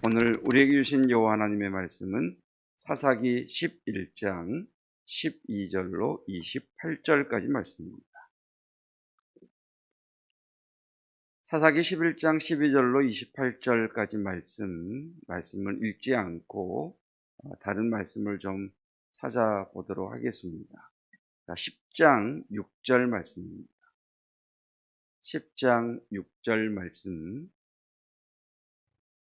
오늘 우리에게 주신 여호와 하나님의 말씀은 사사기 11장 12절로 28절까지 말씀입니다. 사사기 11장 12절로 28절까지 말씀을 읽지 않고 다른 말씀을 좀 찾아보도록 하겠습니다. 10장 6절 말씀입니다. 10장 6절 말씀,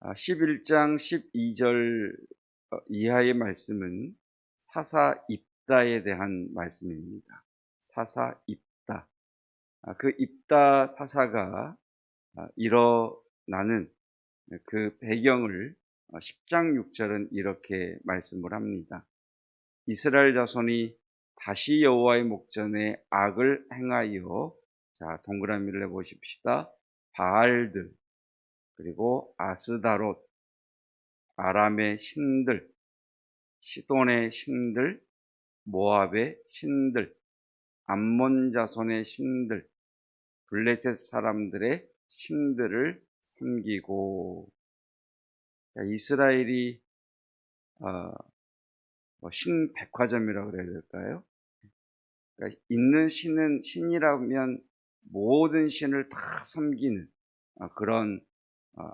11장 12절 이하의 말씀은 사사 입다에 대한 말씀입니다. 사사 입다. 그 입다 사사가 일어나는 그 배경을 10장 6절은 이렇게 말씀을 합니다. 이스라엘 자손이 다시 여호와의 목전에 악을 행하여, 자, 동그라미를 해보십시다. 바알들, 그리고 아스다롯, 아람의 신들, 시돈의 신들, 모압의 신들, 암몬 자손의 신들, 블레셋 사람들의 신들을 섬기고, 이스라엘이 신백화점이라고 그래야 될까요? 그러니까 있는 신이라면 모든 신을 다 섬기는 그런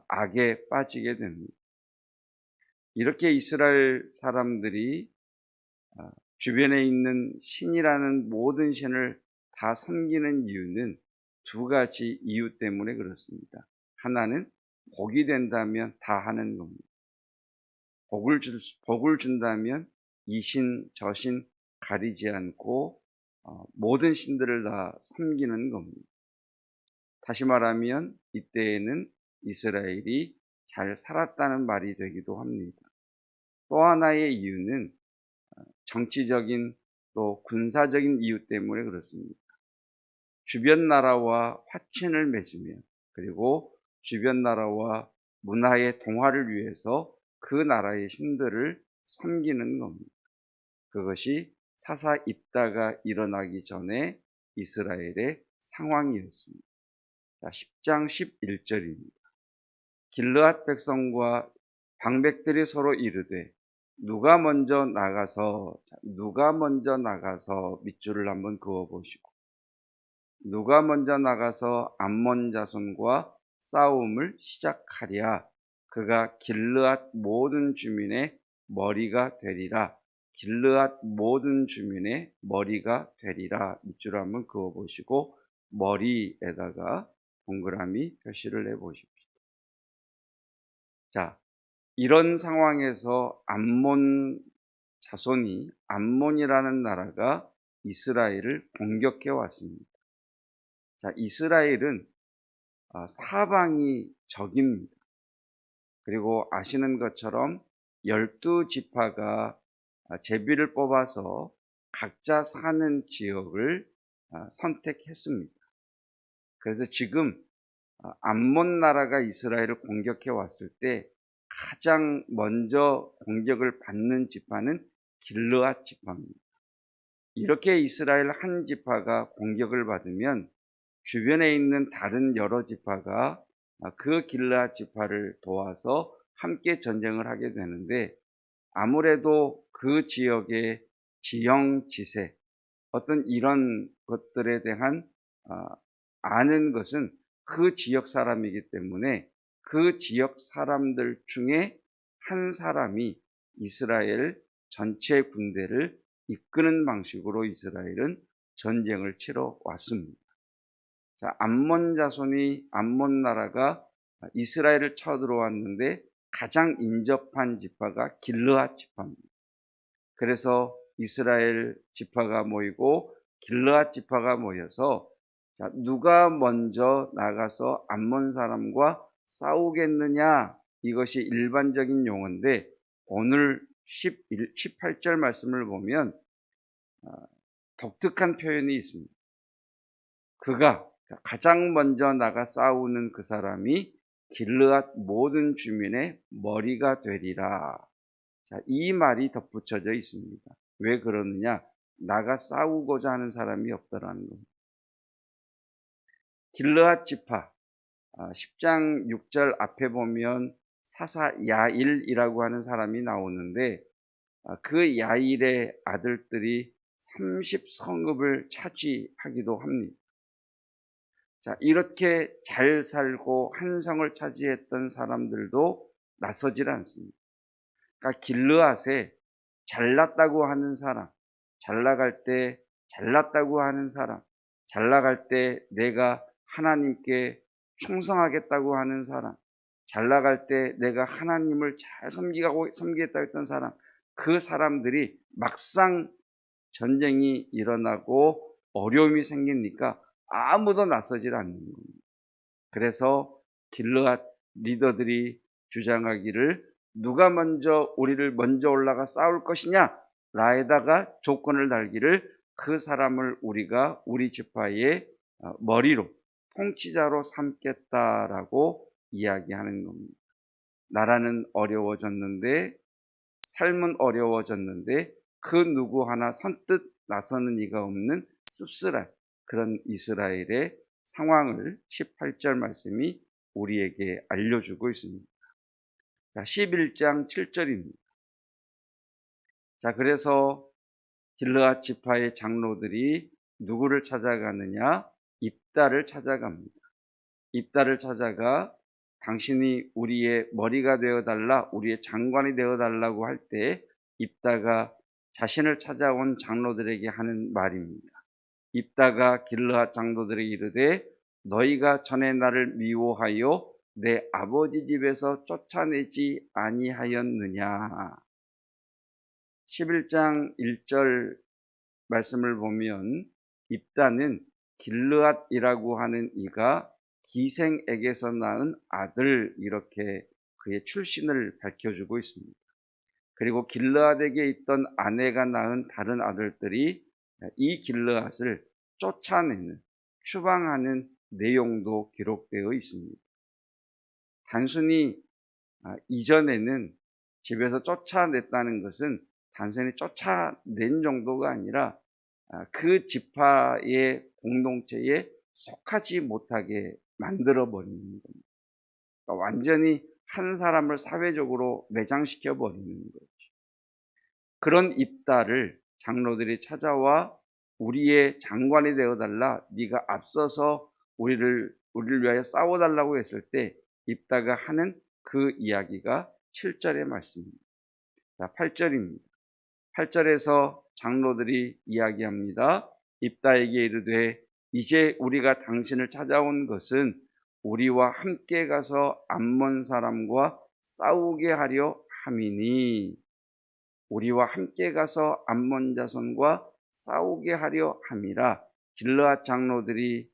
악에 빠지게 됩니다. 이렇게 이스라엘 사람들이 주변에 있는 신이라는 모든 신을 다 섬기는 이유는 두 가지 이유 때문에 그렇습니다. 하나는 복이 된다면 다 하는 겁니다. 복을 준다면 이 신, 저 신 가리지 않고 모든 신들을 다 섬기는 겁니다. 다시 말하면 이때에는 이스라엘이 잘 살았다는 말이 되기도 합니다. 또 하나의 이유는 정치적인 또 군사적인 이유 때문에 그렇습니다. 주변 나라와 화친을 맺으며, 그리고 주변 나라와 문화의 동화를 위해서 그 나라의 신들을 섬기는 겁니다. 그것이 사사 입다가 일어나기 전에 이스라엘의 상황이었습니다. 10장 11절입니다. 길르앗 백성과 방백들이 서로 이르되 누가 먼저 나가서 밑줄을 한번 그어보시고, 누가 먼저 나가서 암몬 자손과 싸움을 시작하랴. 그가 길르앗 모든 주민의 머리가 되리라. 길르앗 모든 주민의 머리가 되리라. 밑줄을 한번 그어보시고 머리에다가 동그라미 표시를 해보십시오. 자, 이런 상황에서 암몬 자손이, 암몬이라는 나라가 이스라엘을 공격해 왔습니다. 자, 이스라엘은 사방이 적입니다. 그리고 아시는 것처럼 12지파가 제비를 뽑아서 각자 사는 지역을 선택했습니다. 그래서 지금 암몬 나라가 이스라엘을 공격해 왔을 때 가장 먼저 공격을 받는 지파는 길르앗 지파입니다. 이렇게 이스라엘 한 지파가 공격을 받으면 주변에 있는 다른 여러 지파가 그 길르앗 지파를 도와서 함께 전쟁을 하게 되는데, 아무래도 그 지역의 지형지세, 어떤 이런 것들에 대한 아는 것은 그 지역 사람이기 때문에 그 지역 사람들 중에 한 사람이 이스라엘 전체 군대를 이끄는 방식으로 이스라엘은 전쟁을 치러 왔습니다. 자, 암몬 나라가 이스라엘을 쳐들어왔는데 가장 인접한 지파가 길르앗 지파입니다. 그래서 이스라엘 지파가 모이고 길르앗 지파가 모여서, 자, 누가 먼저 나가서 암몬 사람과 싸우겠느냐, 이것이 일반적인 용어인데 오늘 18절 말씀을 보면 독특한 표현이 있습니다. 그가 가장 먼저 나가 싸우는 그 사람이 길르앗 모든 주민의 머리가 되리라. 자, 이 말이 덧붙여져 있습니다. 왜 그러느냐? 나가 싸우고자 하는 사람이 없더라는 겁니다. 길르앗 지파, 10장 6절 앞에 보면 사사 야일이라고 하는 사람이 나오는데 그 야일의 아들들이 30성읍을 차지하기도 합니다. 자, 이렇게 잘 살고 한 성을 차지했던 사람들도 나서질 않습니다. 그러니까 길르앗에 잘났다고 하는 사람, 잘 나갈 때 잘났다고 하는 사람, 잘 나갈 때 내가 하나님께 충성하겠다고 하는 사람, 잘 나갈 때 내가 하나님을 잘 섬기겠다고 했던 사람, 그 사람들이 막상 전쟁이 일어나고 어려움이 생기니까 아무도 나서질 않는 겁니다. 그래서 길르앗 리더들이 주장하기를 누가 먼저 우리를 먼저 올라가 싸울 것이냐 라에다가 조건을 달기를 그 사람을 우리가 우리 지파의 머리로 통치자로 삼겠다라고 이야기하는 겁니다. 나라는 어려워졌는데 삶은 어려워졌는데 그 누구 하나 선뜻 나서는 이가 없는 씁쓸한 그런 이스라엘의 상황을 18절 말씀이 우리에게 알려주고 있습니다. 자, 11장 7절입니다. 자, 그래서 길르앗 지파의 장로들이 누구를 찾아가느냐? 입다를 찾아갑니다. 입다를 찾아가 당신이 우리의 머리가 되어달라, 우리의 장관이 되어달라고 할 때 입다가 자신을 찾아온 장로들에게 하는 말입니다. 입다가 길르앗 장로들에게 이르되 너희가 전에 나를 미워하여 내 아버지 집에서 쫓아내지 아니하였느냐. 11장 1절 말씀을 보면 입다는 길르앗이라고 하는 이가 기생에게서 낳은 아들 이렇게 그의 출신을 밝혀주고 있습니다. 그리고 길르앗에게 있던 아내가 낳은 다른 아들들이 이 길르앗을 쫓아내는 추방하는 내용도 기록되어 있습니다. 단순히 이전에는 집에서 쫓아냈다는 것은 단순히 쫓아낸 정도가 아니라 그 지파의 공동체에 속하지 못하게 만들어 버리는 겁니다. 그러니까 완전히 한 사람을 사회적으로 매장시켜 버리는 거죠. 그런 입다를 장로들이 찾아와 우리의 장관이 되어달라, 네가 앞서서 우리를 위하여 싸워달라고 했을 때 입다가 하는 그 이야기가 7절의 말씀입니다. 자, 8절입니다. 8절에서 장로들이 이야기합니다. 입다에게 이르되 이제 우리가 당신을 찾아온 것은 우리와 함께 가서 암몬 사람과 싸우게 하려 함이니, 우리와 함께 가서 암몬 자손과 싸우게 하려 함이라. 길르앗 장로들이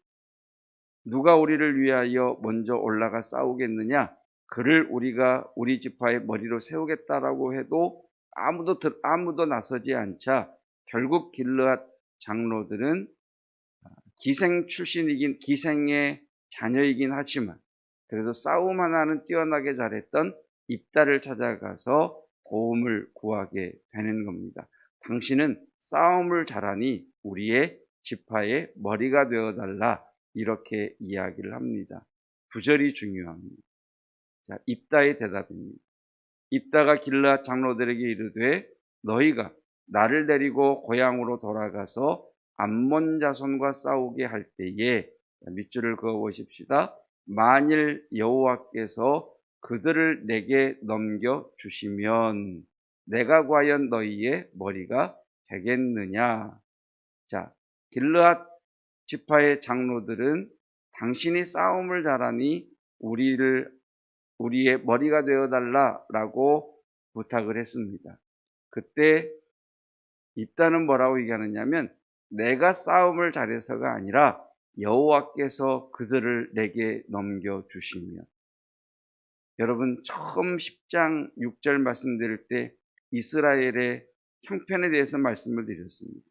누가 우리를 위하여 먼저 올라가 싸우겠느냐, 그를 우리가 우리 지파의 머리로 세우겠다라고 해도 아무도 나서지 않자 결국 길르앗 장로들은 기생의 자녀이긴 하지만 그래도 싸움 하나는 뛰어나게 잘했던 입다를 찾아가서 도움을 구하게 되는 겁니다. 당신은 싸움을 잘하니 우리의 지파의 머리가 되어달라, 이렇게 이야기를 합니다. 9절이 중요합니다. 자, 입다의 대답입니다. 입다가 길르앗 장로들에게 이르되 너희가 나를 데리고 고향으로 돌아가서 암몬 자손과 싸우게 할 때에, 밑줄을 그어 보십시다. 만일 여호와께서 그들을 내게 넘겨 주시면 내가 과연 너희의 머리가 되겠느냐. 자, 길르앗 지파의 장로들은 당신이 싸움을 잘하니 우리의 머리가 되어달라라고 부탁을 했습니다. 그때 입다는 뭐라고 얘기하느냐면 내가 싸움을 잘해서가 아니라 여호와께서 그들을 내게 넘겨주시면. 여러분, 처음 10장 6절 말씀드릴 때 이스라엘의 형편에 대해서 말씀을 드렸습니다.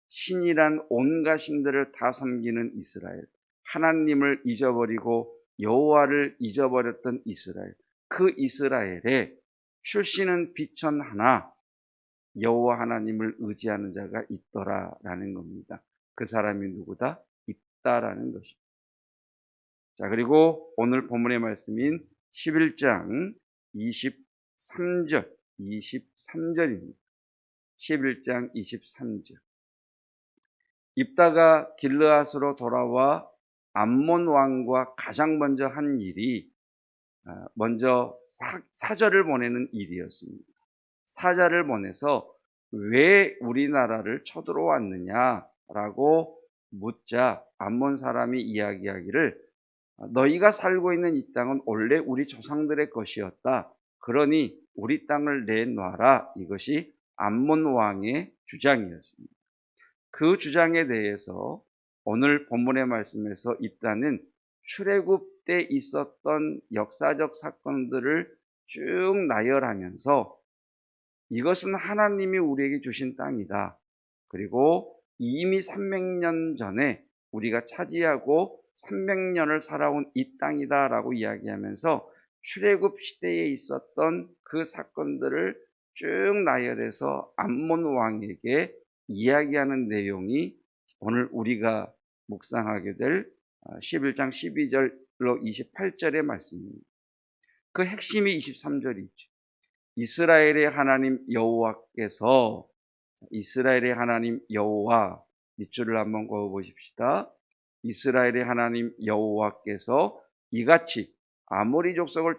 신이란 온갖 신들을 다 섬기는 이스라엘, 하나님을 잊어버리고 여호와를 잊어버렸던 이스라엘, 그 이스라엘에 출신은 비천하나 여호와 하나님을 의지하는 자가 있더라라는 겁니다. 그 사람이 누구다? 입다라는 것입니다. 자, 그리고 오늘 본문의 말씀인 11장 23절입니다. 11장 23절. 입다가 길르앗으로 돌아와 암몬 왕과 가장 먼저 한 일이 먼저 사절을 보내는 일이었습니다. 사자를 보내서 왜 우리나라를 쳐들어왔느냐라고 묻자 암몬 사람이 이야기하기를 너희가 살고 있는 이 땅은 원래 우리 조상들의 것이었다. 그러니 우리 땅을 내놔라. 이것이 암몬 왕의 주장이었습니다. 그 주장에 대해서 오늘 본문의 말씀에서 입다는 출애굽 때 있었던 역사적 사건들을 쭉 나열하면서 이것은 하나님이 우리에게 주신 땅이다. 그리고 이미 300년 전에 우리가 차지하고 300년을 살아온 이 땅이다 라고 이야기하면서 출애굽 시대에 있었던 그 사건들을 쭉 나열해서 암몬 왕에게 이야기하는 내용이 오늘 우리가 묵상하게 될 11장 12절로 28절의 말씀입니다. 그 핵심이 23절이죠. 이스라엘의 하나님 여호와께서, 이스라엘의 하나님 여호와, 밑줄을 한번 그어 보십시다. 이스라엘의 하나님 여호와께서 이같이 아모리 족속을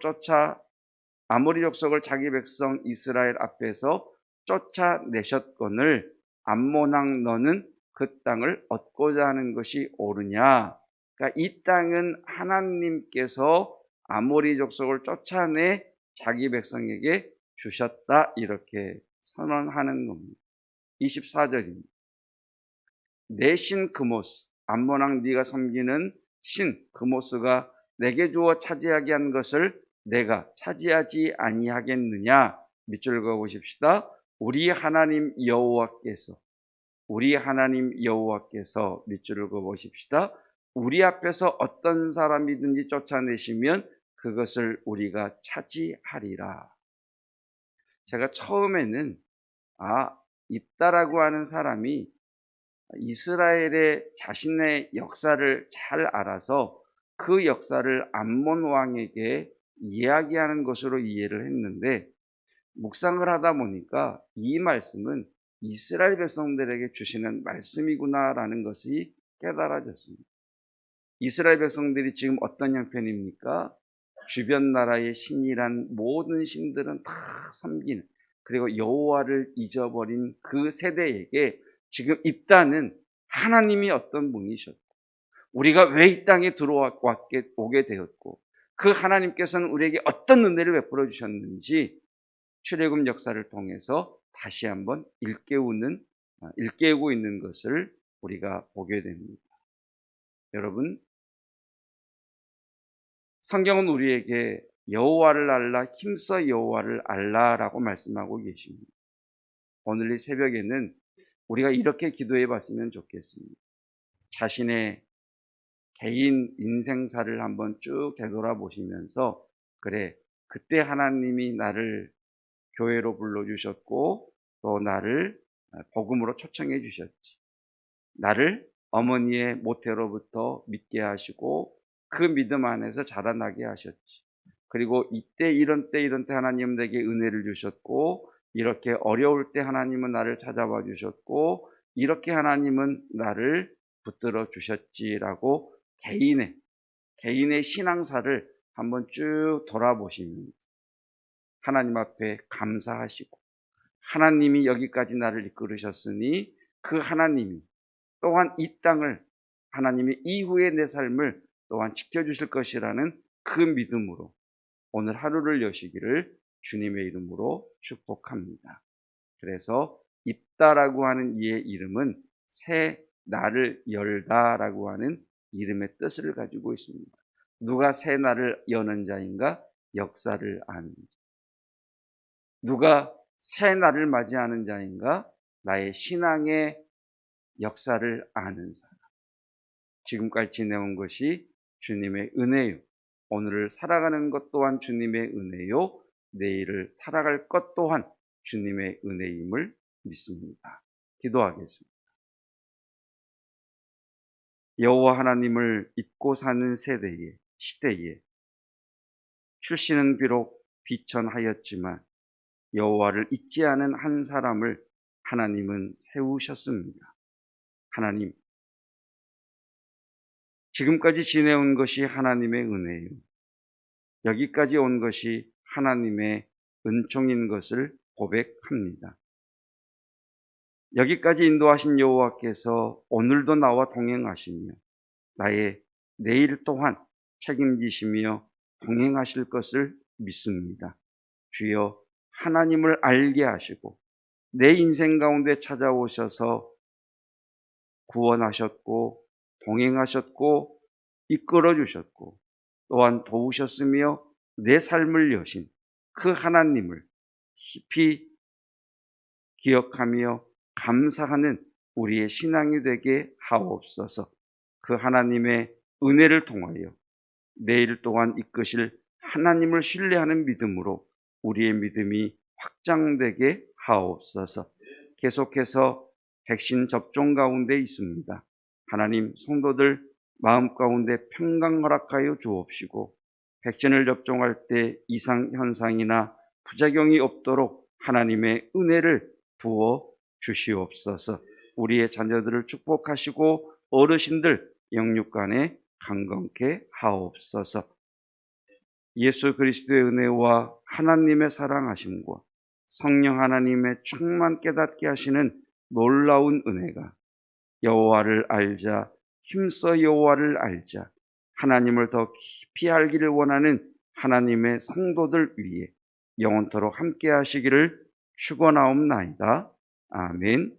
자기 백성 이스라엘 앞에서 쫓아내셨거늘 암몬 왕 너는 그 땅을 얻고자 하는 것이 옳으냐. 그러니까 이 땅은 하나님께서 아모리 족속을 쫓아내 자기 백성에게 주셨다, 이렇게 선언하는 겁니다. 24절입니다. 내 신 그모스, 암몬 왕 네가 섬기는 신 그모스가 내게 주어 차지하게 한 것을 내가 차지하지 아니하겠느냐. 밑줄 그어 보십시다. 우리 하나님 여호와께서 밑줄을 그어 보십시다. 우리 앞에서 어떤 사람이든지 쫓아내시면 그것을 우리가 차지하리라. 제가 처음에는 입다라고 하는 사람이 이스라엘의 자신의 역사를 잘 알아서 그 역사를 암몬 왕에게 이야기하는 것으로 이해를 했는데, 묵상을 하다 보니까 이 말씀은 이스라엘 백성들에게 주시는 말씀이구나라는 것이 깨달아졌습니다. 이스라엘 백성들이 지금 어떤 형편입니까? 주변 나라의 신이란 모든 신들은 다 섬기는, 그리고 여호와를 잊어버린 그 세대에게 지금 입다는 하나님이 어떤 분이셨고, 우리가 왜 이 땅에 오게 되었고, 그 하나님께서는 우리에게 어떤 은혜를 베풀어 주셨는지 출애굽 역사를 통해서 다시 한번 일깨우고 있는 것을 우리가 보게 됩니다. 여러분, 성경은 우리에게 여호와를 알라, 힘써 여호와를 알라라고 말씀하고 계십니다. 오늘 이 새벽에는 우리가 이렇게 기도해 봤으면 좋겠습니다. 자신의 개인 인생사를 한번 쭉 되돌아보시면서, 그래, 그때 하나님이 나를 교회로 불러주셨고 또 나를 복음으로 초청해 주셨지. 나를 어머니의 모태로부터 믿게 하시고 그 믿음 안에서 자라나게 하셨지. 그리고 이때 이런 때 하나님은 내게 은혜를 주셨고, 이렇게 어려울 때 하나님은 나를 찾아봐 주셨고, 이렇게 하나님은 나를 붙들어 주셨지라고 개인의 신앙사를 한번 쭉 돌아보시면 하나님 앞에 감사하시고, 하나님이 여기까지 나를 이끌으셨으니 그 하나님이 또한 이 땅을, 하나님이 이후의 내 삶을 또한 지켜주실 것이라는 그 믿음으로 오늘 하루를 여시기를 주님의 이름으로 축복합니다. 그래서 입다라고 하는 이의 이름은 새 날을 열다라고 하는 이름의 뜻을 가지고 있습니다. 누가 새 날을 여는 자인가? 역사를 아는 자. 누가 새 날을 맞이하는 자인가? 나의 신앙의 역사를 아는 사람. 지금까지 지내온 것이 주님의 은혜요. 오늘을 살아가는 것 또한 주님의 은혜요. 내일을 살아갈 것 또한 주님의 은혜임을 믿습니다. 기도하겠습니다. 여호와 하나님을 잊고 사는 시대에 출신은 비록 비천하였지만 여호와를 잊지 않은 한 사람을 하나님은 세우셨습니다. 하나님, 지금까지 지내온 것이 하나님의 은혜요. 여기까지 온 것이 하나님의 은총인 것을 고백합니다. 여기까지 인도하신 여호와께서 오늘도 나와 동행하시며 나의 내일 또한 책임지시며 동행하실 것을 믿습니다. 주여, 하나님을 알게 하시고 내 인생 가운데 찾아오셔서 구원하셨고 동행하셨고 이끌어 주셨고 또한 도우셨으며 내 삶을 여신 그 하나님을 깊이 기억하며 감사하는 우리의 신앙이 되게 하옵소서. 그 하나님의 은혜를 통하여 내일 동안 이끄실 하나님을 신뢰하는 믿음으로 우리의 믿음이 확장되게 하옵소서. 계속해서 백신 접종 가운데 있습니다. 하나님, 성도들 마음 가운데 평강 허락하여 주옵시고 백신을 접종할 때 이상 현상이나 부작용이 없도록 하나님의 은혜를 부어 주시옵소서. 우리의 자녀들을 축복하시고 어르신들 영육간에 강건케 하옵소서. 예수 그리스도의 은혜와 하나님의 사랑하심과 성령 하나님의 충만 깨닫게 하시는 놀라운 은혜가 여호와를 알자, 힘써 여호와를 알자, 하나님을 더 깊이 알기를 원하는 하나님의 성도들 위에 영원토록 함께 하시기를 축원하옵나이다. 아멘.